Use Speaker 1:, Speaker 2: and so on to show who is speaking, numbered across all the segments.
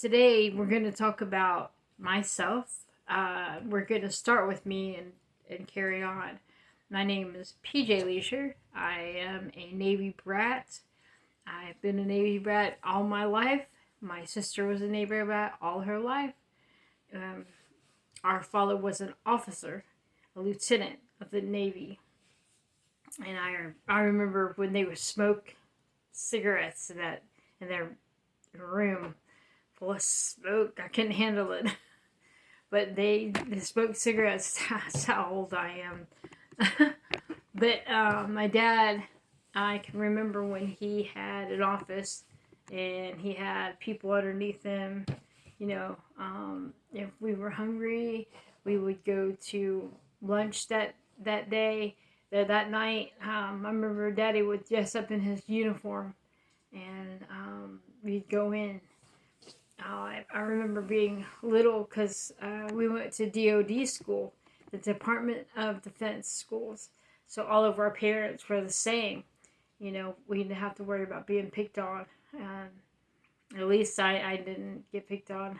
Speaker 1: Today we're going to talk about myself. We're going to start with me and carry on. My name is PJ Leisure. I am a Navy brat. I've been a Navy brat all my life. My sister was a Navy brat all her life. Um, our father was an officer, a lieutenant of the Navy. And I remember when they would smoke cigarettes in their room full of smoke. I couldn't handle it. But they smoked cigarettes. That's how old I am. But my dad, I can remember when he had an office and he had people underneath him. If we were hungry, we would go to lunch that day, that night. I remember Daddy would dress up in his uniform and we'd go in. I remember being little because we went to DOD school, the Department of Defense schools. So all of our parents were the same. We didn't have to worry about being picked on. At least I didn't get picked on.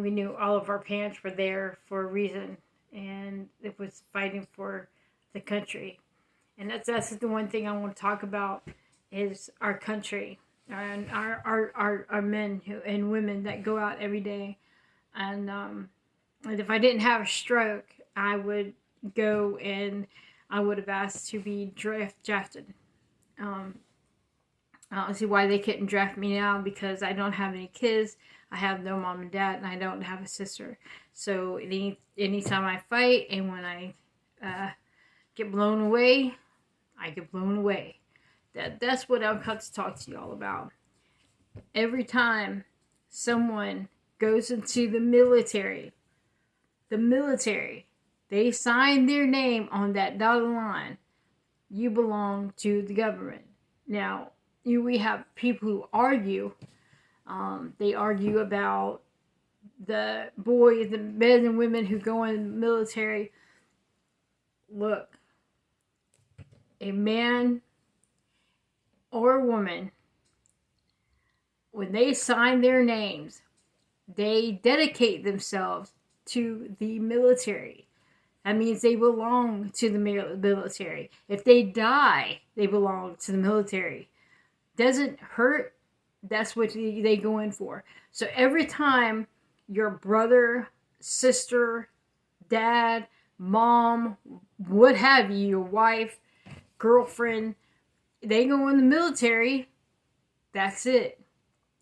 Speaker 1: We knew all of our parents were there for a reason, and it was fighting for the country. And that's the one thing I want to talk about is our country and our men and women that go out every day. And if I didn't have a stroke, I would go and I would have asked to be drafted. I don't see why they couldn't draft me now because I don't have any kids. I have no mom and dad, and I don't have a sister. So anytime I fight and when I get blown away, I get blown away. That's what I'm about to talk to you all about. Every time someone goes into the military, they sign their name on that dotted line. You belong to the government. Now, we have people who argue. They argue about the men and women who go in the military. Look, a man or a woman, when they sign their names, they dedicate themselves to the military. That means they belong to the military. If they die, they belong to the military. Doesn't hurt, that's what they go in for. So every time your brother, sister, dad, mom, what have you, your wife, girlfriend, they go in the military, that's it.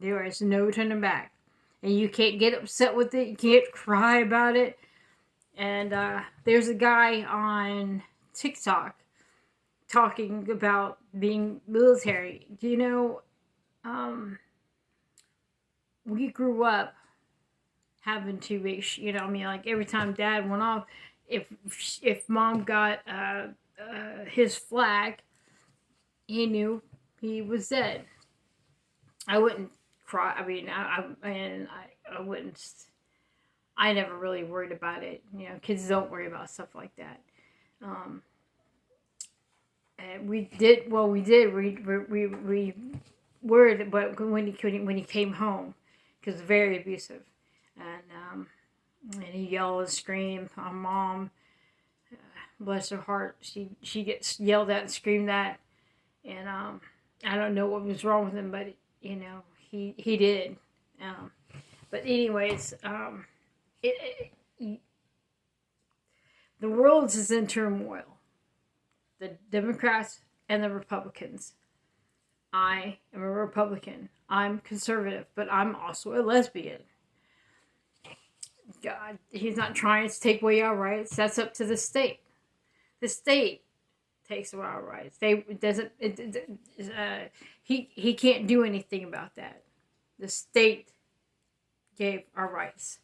Speaker 1: There is no turning back. And you can't get upset with it. You can't cry about it. And there's a guy on TikTok talking about being military. We grew up having to be, like every time dad went off, if mom got his flag, he knew he was dead. I wouldn't cry. I wouldn't. I never really worried about it. Kids don't worry about stuff like that. And we did. Well, we did. We worried, but when he came home, because very abusive, and he yelled and screamed. Our mom, bless her heart, she gets yelled at and screamed at, and I don't know what was wrong with him, but he did. But anyways, the world is in turmoil. The Democrats and the Republicans. I am a Republican. I'm conservative, but I'm also a lesbian. God, he's not trying to take away our rights. That's up to the state. The state takes away our rights. He can't do anything about that. The state gave our rights,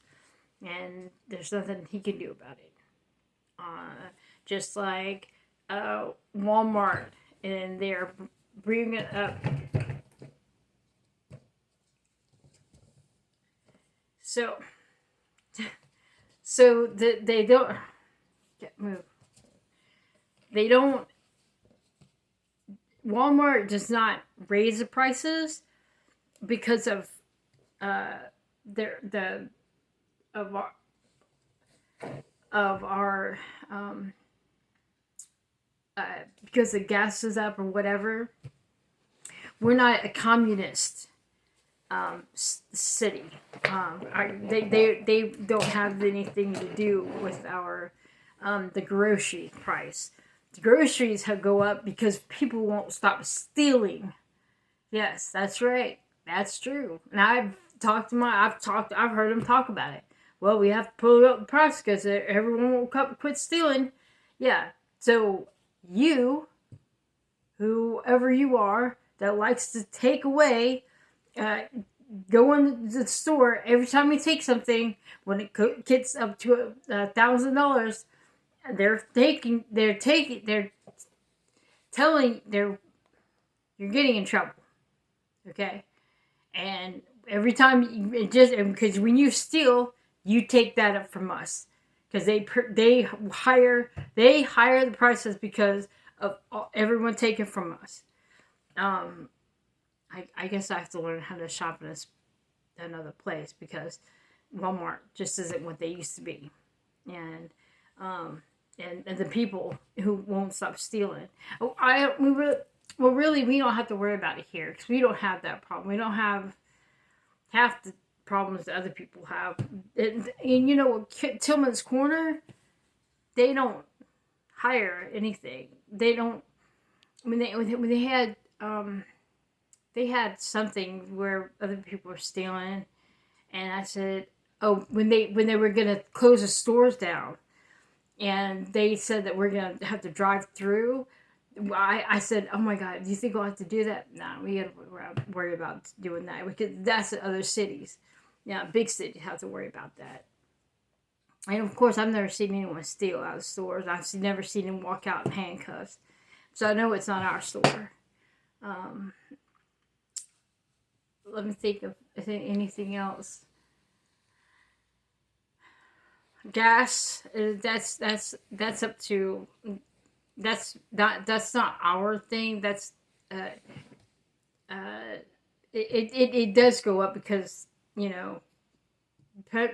Speaker 1: and there's nothing he can do about it. Just like Walmart, and they're bringing it up. So they don't move. They don't. Walmart does not raise the prices. because of the of our of our because the gas is up or whatever. We're not a communist city. They don't have anything to do with our the grocery price. The groceries have go up because people won't stop stealing. Yes, that's right. That's true. And I've heard them talk about it. Well, we have to pull up the price because everyone will quit stealing. Yeah. So you, whoever you are, that likes to take away, go into the store every time you take something. When it gets up to $1,000, they're telling, you're getting in trouble. Okay, and every time because when you steal, you take that up from us because they hire the prices because of everyone taking from us. I guess I have to learn how to shop in another place because Walmart just isn't what they used to be, and the people who won't stop stealing. Really, we don't have to worry about it here because we don't have that problem. We don't have half the problems that other people have. And you know, Tillman's Corner, they don't hire anything. They don't. When they had something where other people were stealing, and I said, "Oh, when they were gonna close the stores down, and they said that we're gonna have to drive through." I said, "Oh my God, do you think we'll have to do that?" No, we got to worry about doing that because that's at other cities. Yeah, big cities have to worry about that. And of course, I've never seen anyone steal out of stores. I've never seen them walk out in handcuffs, so I know it's not our store. Let me think of anything else. Gas. That's up to. That's not our thing. That's it does go up because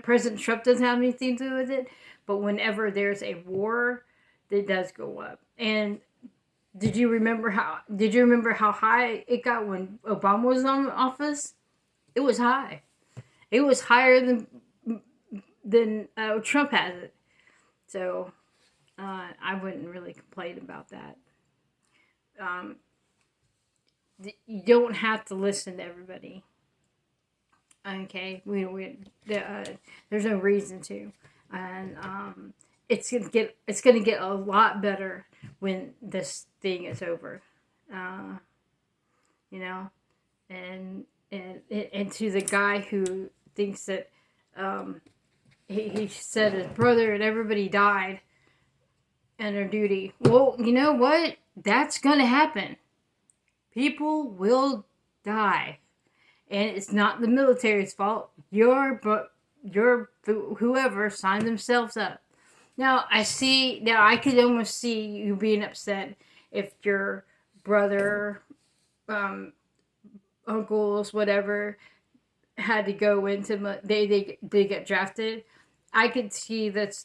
Speaker 1: President Trump doesn't have anything to do with it. But whenever there's a war, it does go up. And did you remember how high it got when Obama was in office? It was high. It was higher than Trump has it. So I wouldn't really complain about that. You don't have to listen to everybody. Okay, there's no reason to, and it's gonna get a lot better when this thing is over. You know, and to the guy who thinks that he said his brother and everybody died under duty. Well, you know what? That's gonna happen. People will die. And it's not the military's fault. Your whoever signed themselves up. Now I could almost see you being upset if your brother, uncles, whatever, had to go into they get drafted. I could see that's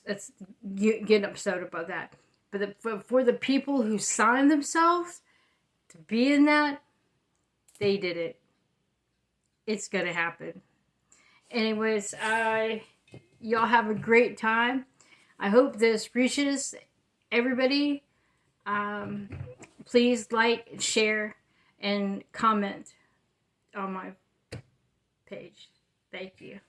Speaker 1: getting upset about that. But for the people who signed themselves to be in that, they did it. It's gonna happen. Anyways, y'all have a great time. I hope this reaches everybody. Please like, share, and comment on my page. Thank you.